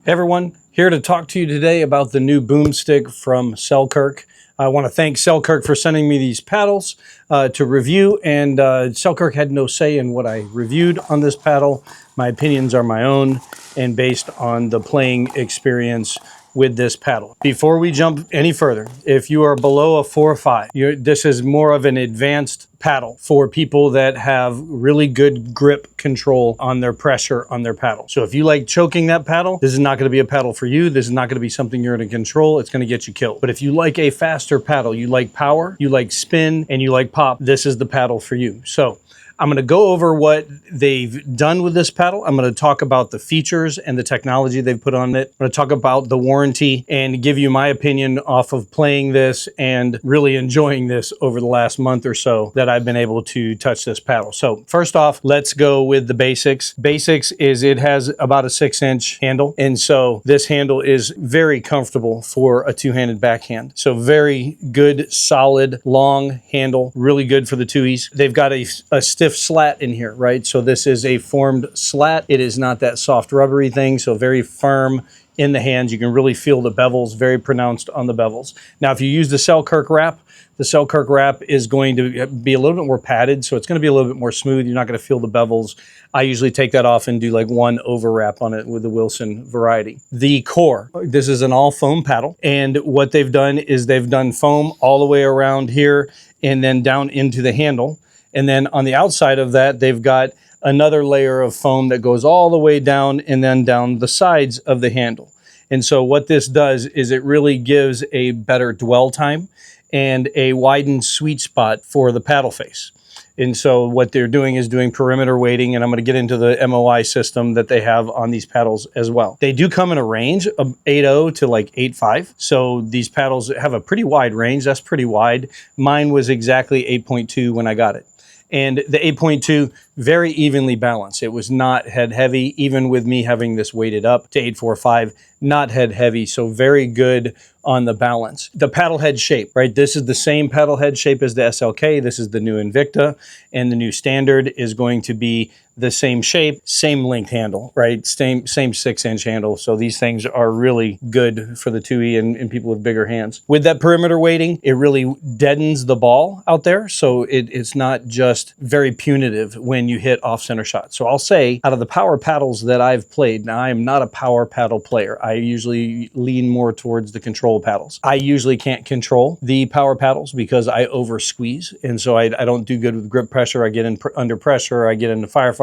Hey everyone, here to talk to you today about the new Boomstik from Selkirk. I want to thank Selkirk for sending me these paddles to review, and Selkirk had no say in what I reviewed on this paddle. My opinions are my own and based on the playing experience with this paddle. Before we jump any further, if you are below a 4 or 5, this is more of an advanced paddle for people that have really good grip control on their pressure on their paddle. So if you like choking that paddle, this is not going to be a paddle for you. This is not going to be something you're going to control. It's going to get you killed. But if you like a faster paddle, you like power, you like spin, and you like pop, this is the paddle for you. So I'm going to go over what they've done with this paddle. I'm going to talk about the features and the technology they've put on it. I'm going to talk about the warranty and give you my opinion off of playing this and really enjoying this over the last month or so that I've been able to touch this paddle. So first off, let's go with the basics. Basics is it has about a 6-inch handle. And so this handle is very comfortable for a two-handed backhand. So very good, solid, long handle, really good for the twoies. They've got a stiff slat in here, right? So this is a formed slat. It is not that soft rubbery thing, so very firm in the hands. You can really feel the bevels, very pronounced on the bevels. Now, if you use the Selkirk wrap is going to be a little bit more padded, so it's going to be a little bit more smooth. You're not going to feel the bevels. I usually take that off and do like one over wrap on it with the Wilson variety. The core, this is an all foam paddle, and what they've done is they've done foam all the way around here and then down into the handle. And then on the outside of that, they've got another layer of foam that goes all the way down and then down the sides of the handle. And so what this does is it really gives a better dwell time and a widened sweet spot for the paddle face. And so what they're doing is doing perimeter weighting, and I'm going to get into the MOI system that they have on these paddles as well. They do come in a range of 8.0 to like 8.5. So these paddles have a pretty wide range. That's pretty wide. Mine was exactly 8.2 when I got it. And the 8.2, very evenly balanced. It was not head heavy, even with me having this weighted up to 8.45, not head heavy. So very good on the balance. The paddle head shape, right? This is the same paddle head shape as the SLK. This is the new Invicta, and the new standard is going to be the same shape, same length handle, right? Same 6-inch handle. So these things are really good for the 2E and people with bigger hands. With that perimeter weighting, it really deadens the ball out there. So it's not just very punitive when you hit off-center shots. So I'll say, out of the power paddles that I've played, now I am not a power paddle player. I usually lean more towards the control paddles. I usually can't control the power paddles because I over squeeze. And so I don't do good with grip pressure. I get in under pressure. I get into firefight.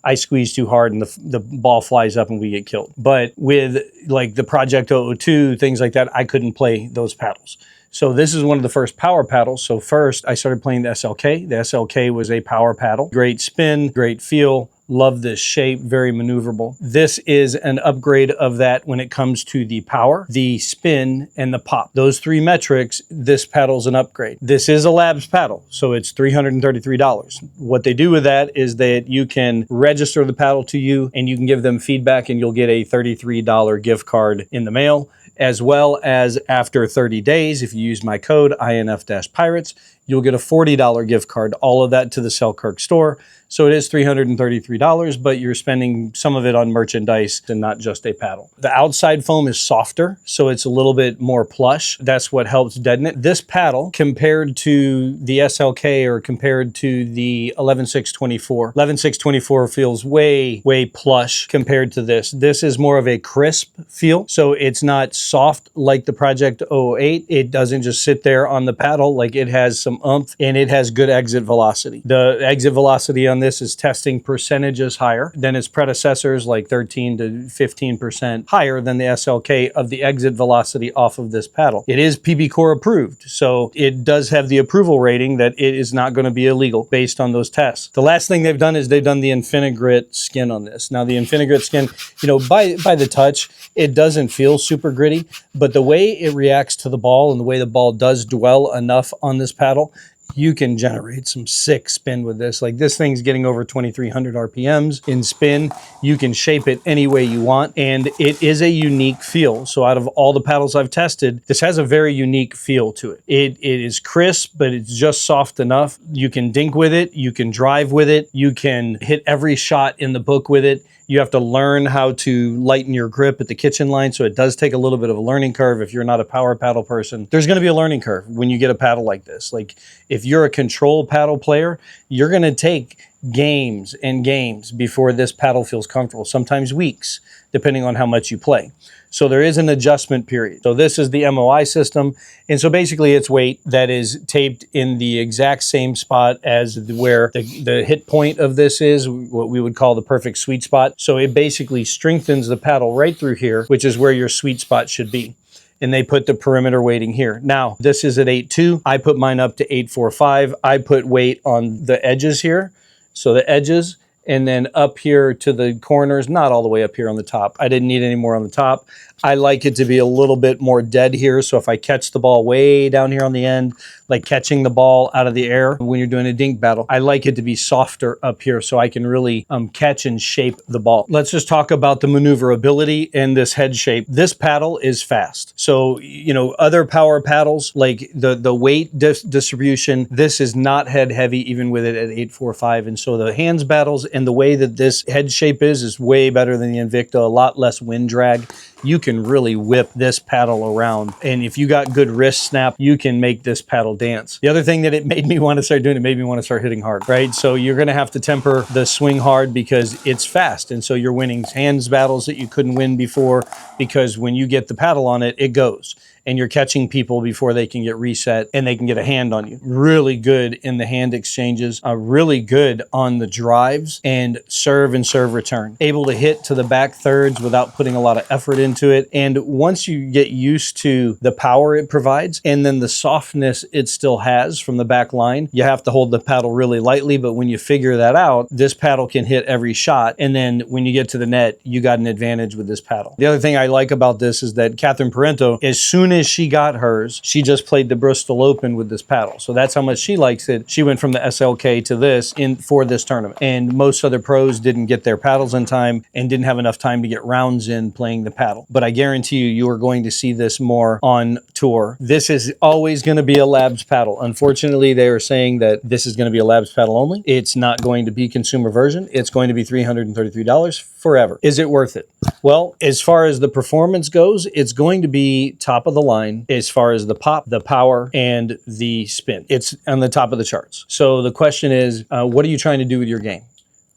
I squeeze too hard and the ball flies up and we get killed. But with like the Project 002, things like that, I couldn't play those paddles. So this is one of the first power paddles. So first I started playing the SLK. The SLK was a power paddle. Great spin, great feel. Love this shape, very maneuverable. This is an upgrade of that when it comes to the power, the spin, and the pop. Those three metrics, this paddle's an upgrade. This is a Labs paddle, so it's $333. What they do with that is that you can register the paddle to you and you can give them feedback and you'll get a $33 gift card in the mail, as well as after 30 days, if you use my code INF-Pirates, you'll get a $40 gift card, all of that to the Selkirk store. So it is $333, but you're spending some of it on merchandise and not just a paddle. The outside foam is softer, so it's a little bit more plush. That's what helps deaden it. This paddle, compared to the SLK or compared to the 11.624, 11.624 feels way plush compared to this. This is more of a crisp feel, so it's not soft like the Project 008. It doesn't just sit there on the paddle. Like, it has some oomph and it has good exit velocity. The exit velocity on this is testing percentages higher than its predecessors, like 13 to 15% higher than the SLK of the exit velocity off of this paddle. It is PBCore approved, so it does have the approval rating that it is not going to be illegal based on those tests. The last thing they've done is they've done the InfiniGrit skin on this. Now the InfiniGrit skin, you know, by the touch, it doesn't feel super gritty, but the way it reacts to the ball and the way the ball does dwell enough on this paddle, you can generate some sick spin with this. Like this thing's getting over 2,300 RPMs in spin. You can shape it any way you want, and it is a unique feel. So out of all the paddles I've tested, this has a very unique feel to it. It is crisp, but it's just soft enough. You can dink with it, you can drive with it, you can hit every shot in the book with it. You have to learn how to lighten your grip at the kitchen line, so it does take a little bit of a learning curve. If you're not a power paddle person, there's going to be a learning curve when you get a paddle like this. Like if you're a control paddle player, you're going to take games and games before this paddle feels comfortable, sometimes weeks, depending on how much you play. So there is an adjustment period. So this is the MOI system. And so basically it's weight that is taped in the exact same spot as where the hit point of this is, what we would call the perfect sweet spot. So it basically strengthens the paddle right through here, which is where your sweet spot should be. And they put the perimeter weighting here. Now, this is at 8.2. I put mine up to 8.45. I put weight on the edges here. So the edges, and then up here to the corners, not all the way up here on the top. I didn't need any more on the top. I like it to be a little bit more dead here. So if I catch the ball way down here on the end, like catching the ball out of the air when you're doing a dink battle, I like it to be softer up here so I can really catch and shape the ball. Let's just talk about the maneuverability and this head shape. This paddle is fast. So, you know, other power paddles, like the weight distribution, this is not head heavy even with it at 8.45. And so the hands battles and the way that this head shape is way better than the Invicta, a lot less wind drag. You can really whip this paddle around. And if you got good wrist snap, you can make this paddle dance. The other thing that it made me want to start doing, it made me want to start hitting hard, right? So you're going to have to temper the swing hard because it's fast. And so you're winning hands battles that you couldn't win before, because when you get the paddle on it, it goes. And you're catching people before they can get reset and they can get a hand on you. Really good in the hand exchanges, really good on the drives and serve return. Able to hit to the back thirds without putting a lot of effort into it. And once you get used to the power it provides and then the softness it still has from the back line, you have to hold the paddle really lightly. But when you figure that out, this paddle can hit every shot. And then when you get to the net, you got an advantage with this paddle. The other thing I like about this is that Catherine Parento, as soon as she got hers, she just played the Bristol Open with this paddle. So that's how much she likes it. She went from the SLK to this for this tournament. And most other pros didn't get their paddles in time and didn't have enough time to get rounds in playing the paddle. But I guarantee you are going to see this more on tour. This is always going to be a Labs paddle. Unfortunately, they are saying that this is going to be a Labs paddle only. It's not going to be consumer version. It's going to be $333 forever. Is it worth it? Well, as far as the performance goes, it's going to be top of the line as far as the pop, the power, and the spin. It's on the top of the charts. So the question is, what are you trying to do with your game?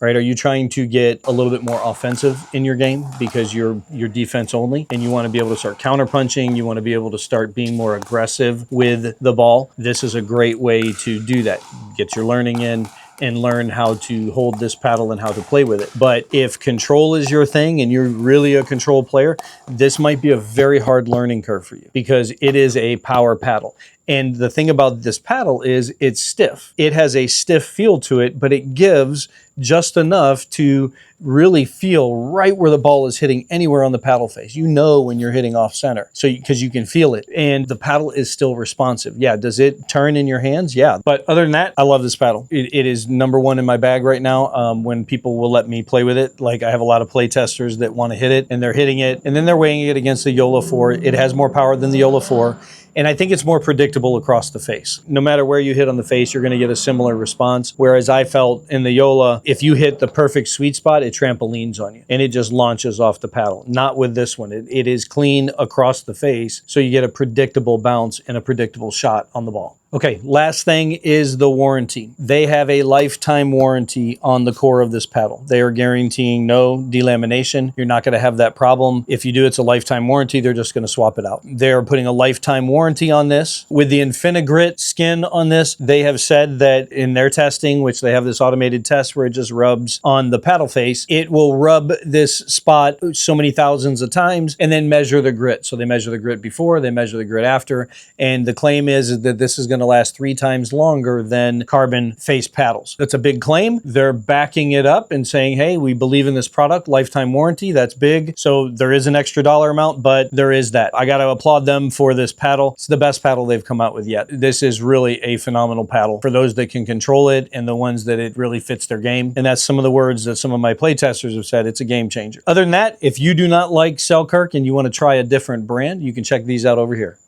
Right? Are you trying to get a little bit more offensive in your game because you're defense only and you want to be able to start counterpunching, you want to be able to start being more aggressive with the ball? This is a great way to do that. Get your learning in and learn how to hold this paddle and how to play with it. But if control is your thing and you're really a control player, this might be a very hard learning curve for you because it is a power paddle. And the thing about this paddle is it's stiff. It has a stiff feel to it, but it gives just enough to really feel right where the ball is hitting anywhere on the paddle face. You know when you're hitting off center, so because you can feel it. And the paddle is still responsive. Yeah, does it turn in your hands? Yeah. But other than that, I love this paddle. It is #1 in my bag right now when people will let me play with it. Like I have a lot of play testers that want to hit it and they're hitting it and then they're weighing it against the Yola 4. It has more power than the Yola 4. And I think it's more predictable across the face. No matter where you hit on the face, you're going to get a similar response. Whereas I felt in the Yola, if you hit the perfect sweet spot, it trampolines on you and it just launches off the paddle. Not with this one. It is clean across the face. So you get a predictable bounce and a predictable shot on the ball. Okay, last thing is the warranty. They have a lifetime warranty on the core of this paddle. They are guaranteeing no delamination. You're not going to have that problem. If you do, it's a lifetime warranty. They're just going to swap it out. They're putting a lifetime warranty on this. With the InfiniGrit skin on this, they have said that in their testing, which they have this automated test where it just rubs on the paddle face, it will rub this spot so many thousands of times and then measure the grit. So they measure the grit before, they measure the grit after. And the claim is that this is going to to last 3 times longer than carbon face paddles. That's a big claim. They're backing it up and saying, hey, we believe in this product, lifetime warranty, that's big. So there is an extra dollar amount, but there is that. I got to applaud them for this paddle. It's the best paddle they've come out with yet. This is really a phenomenal paddle for those that can control it and the ones that it really fits their game. And that's some of the words that some of my playtesters have said. It's a game changer. Other than that, if you do not like Selkirk and you want to try a different brand, you can check these out over here.